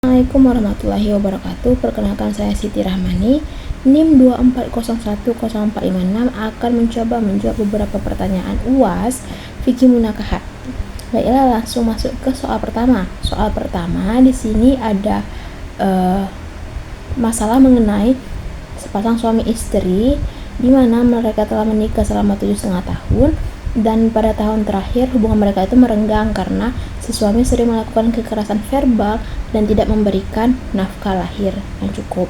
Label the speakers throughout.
Speaker 1: Assalamualaikum warahmatullahi wabarakatuh. Perkenalkan, saya Siti Rahmani, NIM 240104056, akan mencoba menjawab beberapa pertanyaan UAS Fikih Munakahat. Baiklah, langsung masuk ke soal pertama. Soal pertama di sini ada masalah mengenai sepasang suami istri di mana mereka telah menikah selama 7,5 tahun, dan pada tahun terakhir hubungan mereka itu merenggang karena si suami sering melakukan kekerasan verbal dan tidak memberikan nafkah lahir yang cukup.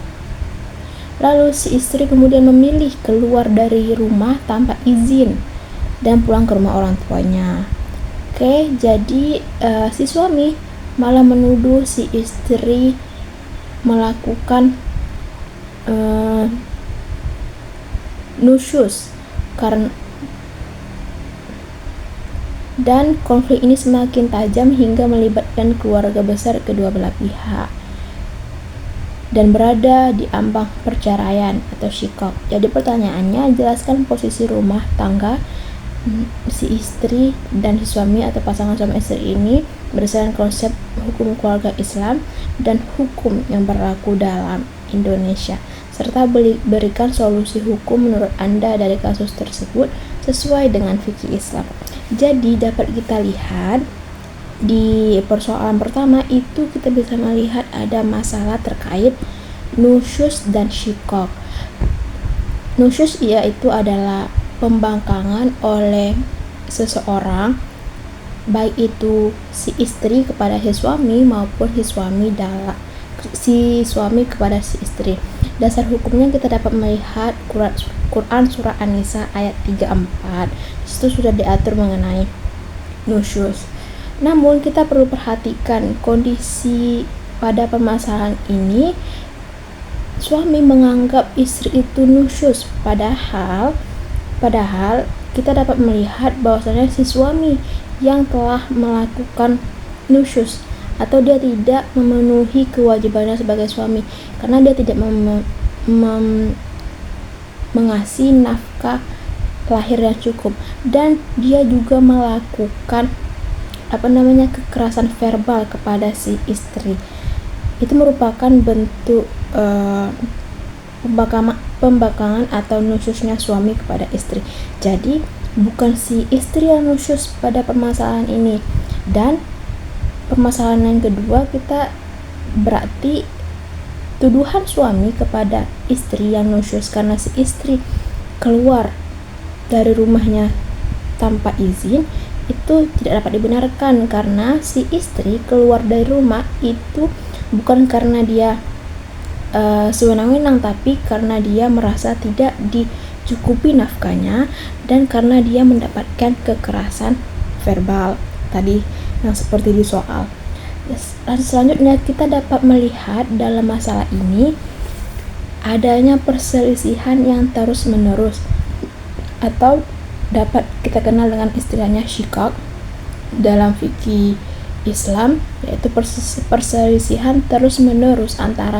Speaker 1: Lalu si istri kemudian memilih keluar dari rumah tanpa izin dan pulang ke rumah orang tuanya. Jadi si suami malah menuduh si istri melakukan nusyuz dan konflik ini semakin tajam hingga melibatkan keluarga besar kedua belah pihak dan berada di ambang perceraian atau syikok. Jadi pertanyaannya, jelaskan posisi rumah tangga si istri dan si suami atau pasangan suami istri ini berdasarkan konsep hukum keluarga Islam dan hukum yang berlaku dalam Indonesia, serta berikan solusi hukum menurut Anda dari kasus tersebut sesuai dengan fikih Islam. Jadi dapat kita lihat di persoalan pertama itu kita bisa melihat ada masalah terkait nusyuz dan syikok. Nusyuz yaitu adalah pembangkangan oleh seseorang, baik itu si istri kepada si suami maupun si suami kepada si istri. Dasar hukumnya kita dapat melihat Quran surah An-Nisa ayat 34. Disitu sudah diatur mengenai nusyuz. Namun kita perlu perhatikan kondisi pada permasalahan ini. Suami menganggap istri itu nusyuz, padahal kita dapat melihat bahwasanya si suami yang telah melakukan nusyuz atau dia tidak memenuhi kewajibannya sebagai suami karena dia tidak mengasih nafkah lahir yang cukup, dan dia juga melakukan kekerasan verbal kepada si istri. Itu merupakan bentuk pembangkangan atau nusyuznya suami kepada istri. Jadi bukan si istri yang nusyuz pada permasalahan ini. Dan permasalahan yang kedua, kita berarti tuduhan suami kepada istri yang nusyuz karena si istri keluar dari rumahnya tanpa izin itu tidak dapat dibenarkan, karena si istri keluar dari rumah itu bukan karena dia sewenang-wenang, tapi karena dia merasa tidak dicukupi nafkahnya dan karena dia mendapatkan kekerasan verbal tadi yang seperti di soal. Selanjutnya kita dapat melihat dalam masalah ini adanya perselisihan yang terus-menerus atau dapat kita kenal dengan istilahnya syikok dalam fikih Islam, yaitu perselisihan terus-menerus antara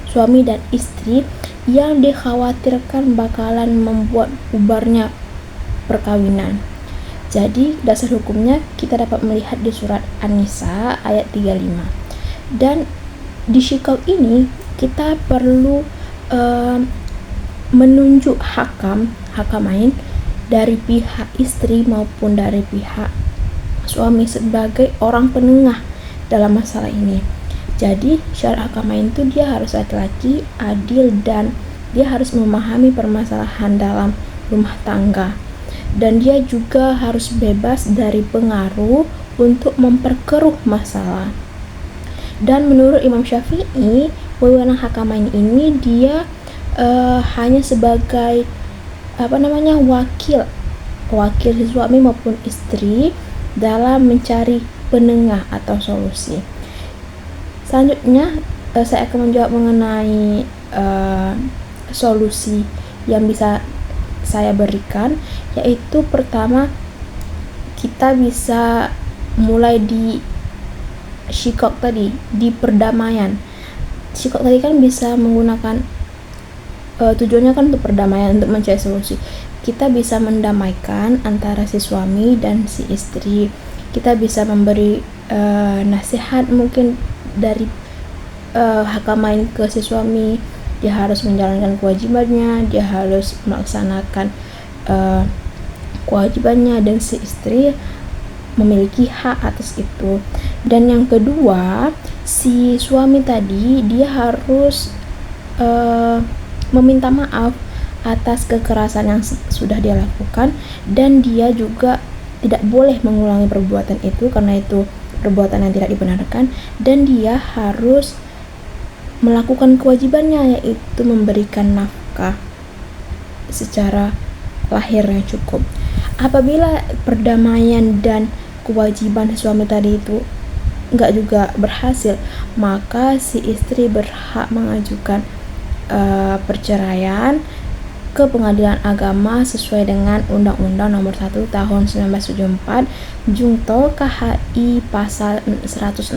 Speaker 1: suami dan istri yang dikhawatirkan bakalan membuat bubarnya perkawinan. Jadi dasar hukumnya kita dapat melihat di surat An-Nisa ayat 35. Dan di syikok ini kita perlu menunjuk hakamain dari pihak istri maupun dari pihak suami sebagai orang penengah dalam masalah ini. Jadi syarat hakamain itu dia harus laki-laki, adil, dan dia harus memahami permasalahan dalam rumah tangga, dan dia juga harus bebas dari pengaruh untuk memperkeruh masalah. Dan menurut Imam Syafi'i, wewenang hakamain ini dia hanya sebagai wakil suami maupun istri dalam mencari penengah atau solusi. Selanjutnya saya akan menjawab mengenai solusi yang bisa saya berikan, yaitu pertama kita bisa mulai di syikok tadi, di perdamaian. Syikok tadi kan bisa menggunakan tujuannya kan untuk perdamaian, untuk mencari solusi. Kita bisa mendamaikan antara si suami dan si istri. Kita bisa memberi nasihat mungkin dari hakama ini ke si suami, dia harus menjalankan kewajibannya, dia harus melaksanakan kewajibannya, dan si istri memiliki hak atas itu. Dan yang kedua, si suami tadi dia harus meminta maaf atas kekerasan yang sudah dia lakukan, dan dia juga tidak boleh mengulangi perbuatan itu karena itu perbuatan yang tidak dibenarkan, dan dia harus melakukan kewajibannya, yaitu memberikan nafkah secara lahir yang cukup. Apabila perdamaian dan kewajiban suami tadi itu nggak juga berhasil, maka si istri berhak mengajukan perceraian ke pengadilan agama sesuai dengan Undang-Undang Nomor 1 Tahun 1974 Jungto KHI pasal 116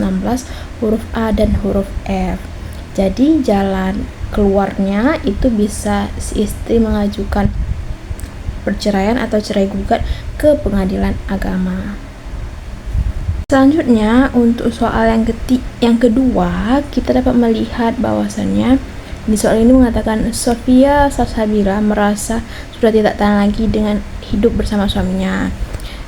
Speaker 1: huruf A dan huruf F. Jadi jalan keluarnya itu bisa si istri mengajukan perceraian atau cerai gugat ke pengadilan agama. Selanjutnya untuk soal yang kedua, kita dapat melihat bahwasannya di soal ini mengatakan Sofia Salsabila merasa sudah tidak tahan lagi dengan hidup bersama suaminya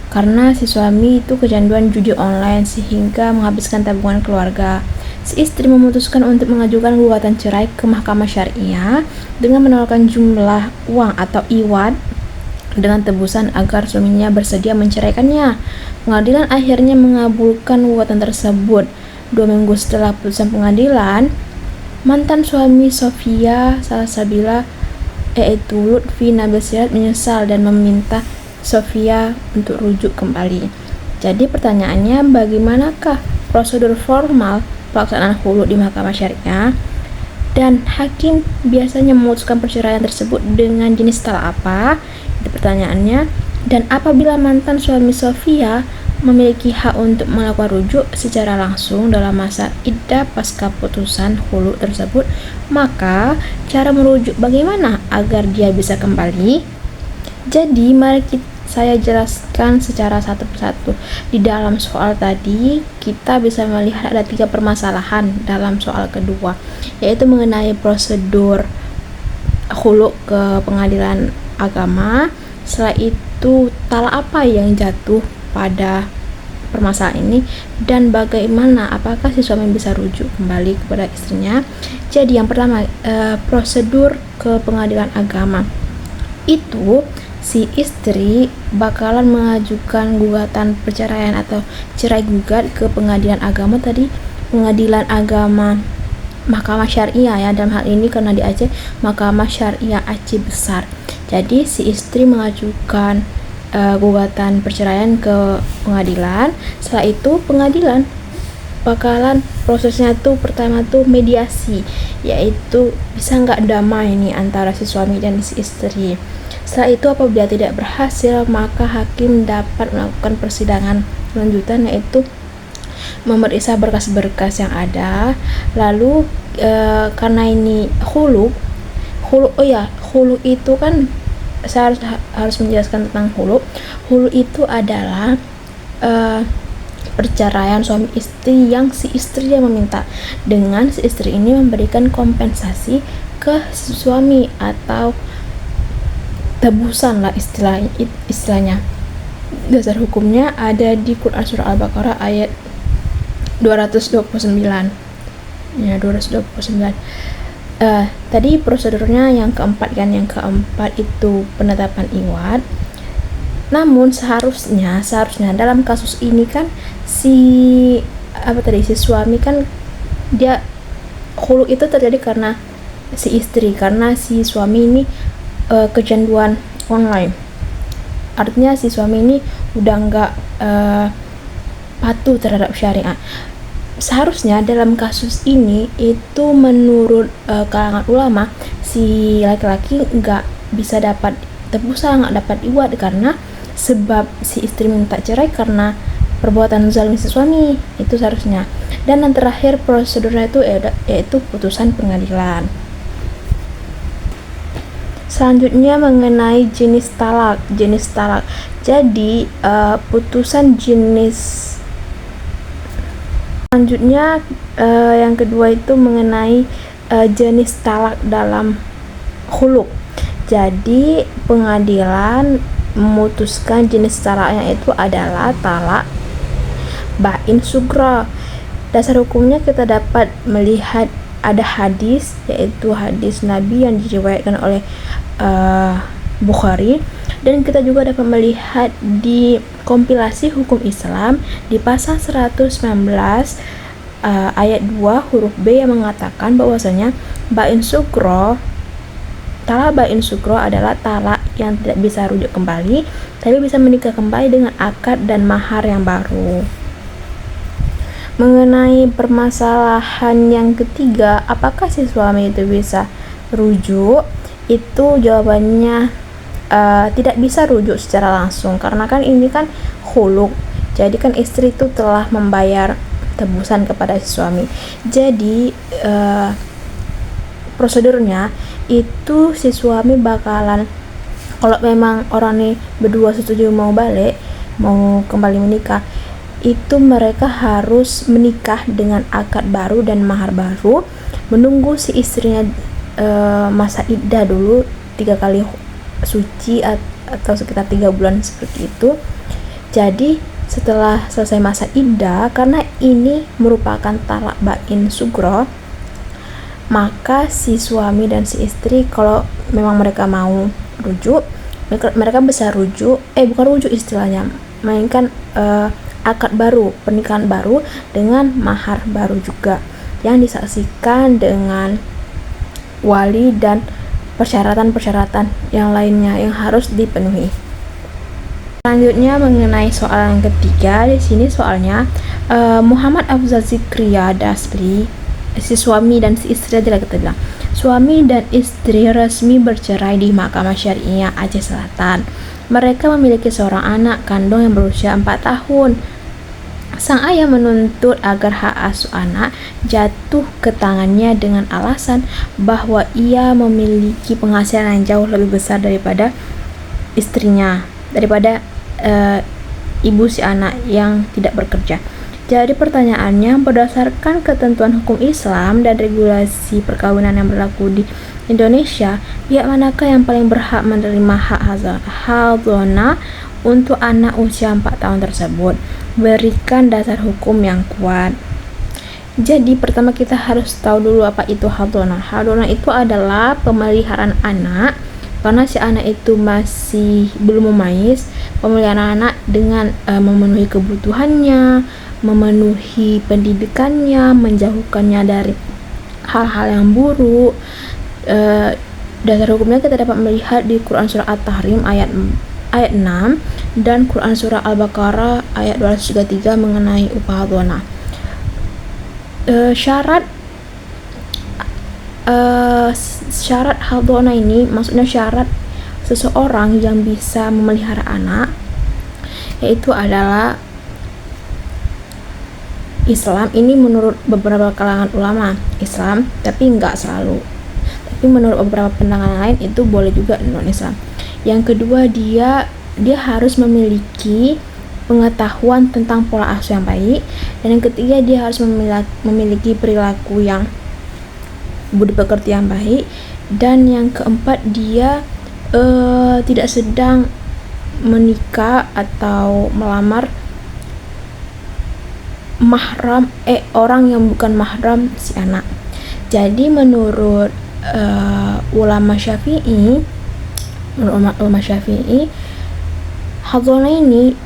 Speaker 1: karena si suami itu kecanduan judi online sehingga menghabiskan tabungan keluarga. Si istri memutuskan untuk mengajukan gugatan cerai ke Mahkamah Syariah dengan menolakkan jumlah uang atau iwad dengan tebusan agar suaminya bersedia menceraikannya. Pengadilan akhirnya mengabulkan gugatan tersebut. 2 minggu setelah putusan pengadilan, mantan suami Sofia Salsabila yaitu Lutfi Nabil Sirait menyesal dan meminta Sofia untuk rujuk kembali. Jadi pertanyaannya, bagaimanakah prosedur formal pelaksanaan khulu di Mahkamah Syariah? Dan hakim biasanya memutuskan perceraian tersebut dengan jenis talak apa? Itu pertanyaannya. Dan apabila mantan suami Sofia memiliki hak untuk melakukan rujuk secara langsung dalam masa iddah pasca putusan khulu tersebut, maka cara merujuk bagaimana agar dia bisa kembali? Jadi mari saya jelaskan secara satu persatu. Di dalam soal tadi kita bisa melihat ada 3 permasalahan dalam soal kedua, yaitu mengenai prosedur khulu ke pengadilan agama. Setelah itu talak apa yang jatuh pada permasalahan ini, dan bagaimana apakah si suami bisa rujuk kembali kepada istrinya. Jadi yang pertama, prosedur ke pengadilan agama itu si istri bakalan mengajukan gugatan perceraian atau cerai gugat ke pengadilan agama tadi, pengadilan agama Mahkamah Syariah ya, dalam hal ini karena di Aceh Mahkamah Syariah Aceh Besar. Jadi si istri mengajukan gugatan perceraian ke pengadilan. Setelah itu pengadilan bakalan prosesnya tuh pertama tuh mediasi, yaitu bisa nggak damai nih antara si suami dan si istri. Setelah itu apabila tidak berhasil, maka hakim dapat melakukan persidangan lanjutan, yaitu memeriksa berkas-berkas yang ada. Lalu karena ini hulu itu kan saya harus menjelaskan tentang hulu. Hulu itu adalah perceraian suami istri yang si istri yang meminta, dengan si istri ini memberikan kompensasi ke si suami atau tebusan lah istilahnya. Dasar hukumnya ada di Quran surah Al-Baqarah ayat 229 ya, 229. Tadi prosedurnya yang keempat kan, yang keempat itu penetapan iwad. Namun seharusnya dalam kasus ini kan si suami kan dia khulu itu terjadi karena si istri, karena si suami ini kecanduan online. Artinya si suami ini udah nggak patuh terhadap syariat. Seharusnya dalam kasus ini itu menurut kalangan ulama, si laki-laki nggak bisa dapat tebusan, nggak dapat iwad, karena sebab si istri minta cerai karena perbuatan zalim si suami, itu seharusnya. Dan yang terakhir prosedurnya itu yaitu putusan pengadilan. Selanjutnya mengenai jenis talak. Jadi putusan jenis Selanjutnya yang kedua itu mengenai jenis talak dalam khuluk. Jadi pengadilan memutuskan jenis talaknya itu adalah talak bain sugra. Dasar hukumnya kita dapat melihat ada hadis, yaitu hadis Nabi yang diriwayatkan oleh Bukhari, dan kita juga dapat melihat di kompilasi hukum Islam di pasal 119 ayat 2 huruf B yang mengatakan bahwasanya talak bain sugro adalah talak yang tidak bisa rujuk kembali, tapi bisa menikah kembali dengan akad dan mahar yang baru. Mengenai permasalahan yang ketiga, apakah si suami itu bisa rujuk? Itu jawabannya tidak bisa rujuk secara langsung, karena kan ini kan khuluk. Jadi kan istri itu telah membayar tebusan kepada si suami. Jadi prosedurnya itu si suami bakalan, kalau memang orang nih berdua setuju mau kembali menikah, itu mereka harus menikah dengan akad baru dan mahar baru, menunggu si istrinya masa iddah dulu 3 kali suci atau sekitar 3 bulan seperti itu. Jadi setelah selesai masa iddah, karena ini merupakan talak bain sugro, maka si suami dan si istri kalau memang mereka mau rujuk, mereka bisa rujuk, bukan rujuk istilahnya, melainkan akad baru, pernikahan baru dengan mahar baru juga yang disaksikan dengan wali dan persyaratan-persyaratan yang lainnya yang harus dipenuhi. Selanjutnya mengenai soal yang ketiga, di sini soalnya Muhammad Afzal Zikriya Dasri, si suami dan si istri adalah kita bilang suami dan istri resmi bercerai di Mahkamah Syariah Aceh Selatan. Mereka memiliki seorang anak kandung yang berusia 4 tahun. Sang ayah menuntut agar hak asuh anak jatuh ke tangannya dengan alasan bahwa ia memiliki penghasilan yang jauh lebih besar daripada istrinya, daripada ibu si anak yang tidak bekerja. Jadi pertanyaannya, berdasarkan ketentuan hukum Islam dan regulasi perkawinan yang berlaku di Indonesia, pihak manakah yang paling berhak menerima hak hadonah untuk anak usia 4 tahun tersebut? Berikan dasar hukum yang kuat. Jadi pertama kita harus tahu dulu apa itu hadonah. Hadonah itu adalah pemeliharaan anak, karena si anak itu masih belum memayis. Pemeliharaan anak dengan memenuhi kebutuhannya, memenuhi pendidikannya, menjauhkannya dari hal-hal yang buruk. Dasar hukumnya kita dapat melihat di Quran Surah At-Tahrim ayat 6 dan Quran Surah Al-Baqarah ayat 233 mengenai upah hadonah. Syarat hadonah ini maksudnya syarat seseorang yang bisa memelihara anak, yaitu adalah Islam. Ini menurut beberapa kalangan ulama Islam, tapi enggak selalu. Tapi menurut beberapa pandangan lain itu boleh juga non Islam. Yang kedua, dia harus memiliki pengetahuan tentang pola asuh yang baik, dan yang ketiga dia harus memiliki perilaku yang budi pekerti yang baik, dan yang keempat dia tidak sedang menikah atau melamar mahram orang yang bukan mahram si anak. Jadi menurut ulama Syafi'i, hadonah ini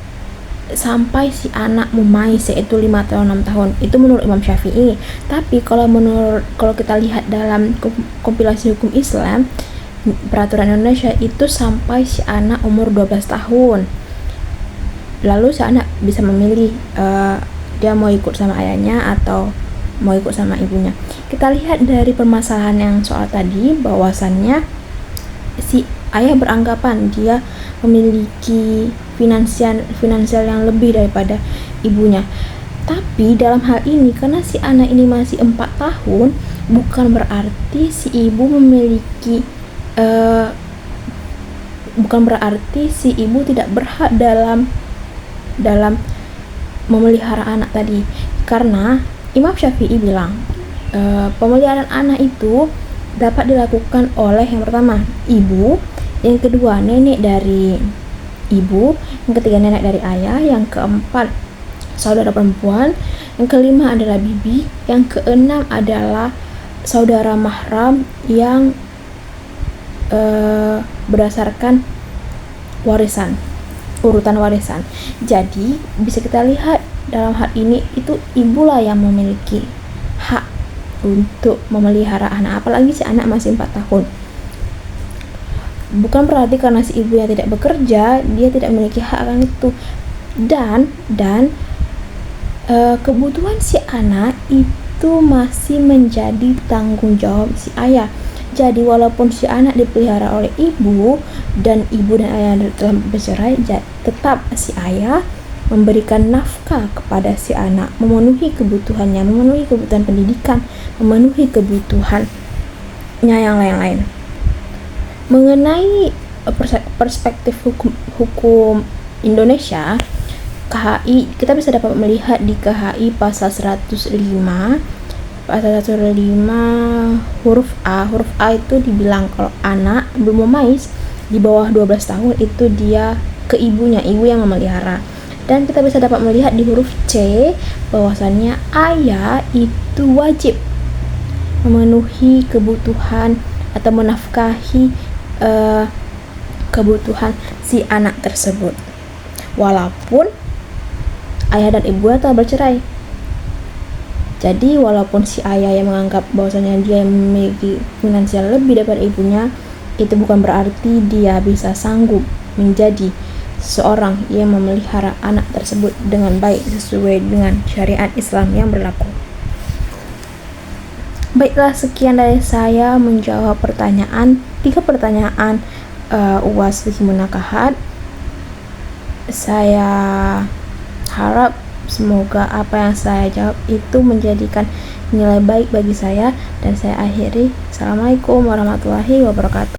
Speaker 1: sampai si anak mumayyiz, yaitu 5 tahun 6 tahun. Itu menurut Imam Syafi'i. Tapi kalau kita lihat dalam kompilasi hukum Islam, peraturan Indonesia itu sampai si anak umur 12 tahun. Lalu si anak bisa memilih dia mau ikut sama ayahnya atau mau ikut sama ibunya. Kita lihat dari permasalahan yang soal tadi, bahwasannya si ayah beranggapan dia memiliki finansial yang lebih daripada ibunya. Tapi dalam hal ini, karena si anak ini masih 4 tahun, bukan berarti si ibu tidak berhak dalam memelihara anak tadi. Karena Imam Syafi'i bilang pemeliharaan anak itu dapat dilakukan oleh yang pertama ibu, yang kedua nenek dari ibu, yang ketiga nenek dari ayah, yang keempat saudara perempuan, yang kelima adalah bibi, yang keenam adalah saudara mahram yang berdasarkan warisan, urutan warisan. Jadi bisa kita lihat dalam hal ini itu ibulah yang memiliki hak untuk memelihara anak, apalagi si anak masih 4 tahun. Bukan berarti karena si ibu yang tidak bekerja dia tidak memiliki hak akan itu, dan kebutuhan si anak itu masih menjadi tanggung jawab si ayah. Jadi walaupun si anak dipelihara oleh ibu dan ayah telah bercerai, tetap si ayah memberikan nafkah kepada si anak, memenuhi kebutuhannya, memenuhi kebutuhan pendidikan, memenuhi kebutuhannya yang lain-lain. Mengenai perspektif hukum Indonesia, KHI, kita bisa dapat melihat di KHI pasal 105 huruf A itu dibilang kalau anak belum memais di bawah 12 tahun itu dia ke ibunya, ibu yang memelihara. Dan kita bisa dapat melihat di huruf C bahwasannya ayah itu wajib memenuhi kebutuhan atau menafkahi kebutuhan si anak tersebut walaupun ayah dan ibunya telah bercerai. Jadi walaupun si ayah yang menganggap bahwasanya dia memiliki finansial lebih daripada ibunya, itu bukan berarti dia bisa sanggup menjadi seorang yang memelihara anak tersebut dengan baik sesuai dengan syariat Islam yang berlaku. Baiklah, sekian dari saya menjawab 3 pertanyaan UAS Fikih Munakahat. Saya harap semoga apa yang saya jawab itu menjadikan nilai baik bagi saya, dan saya akhiri. Assalamualaikum warahmatullahi wabarakatuh.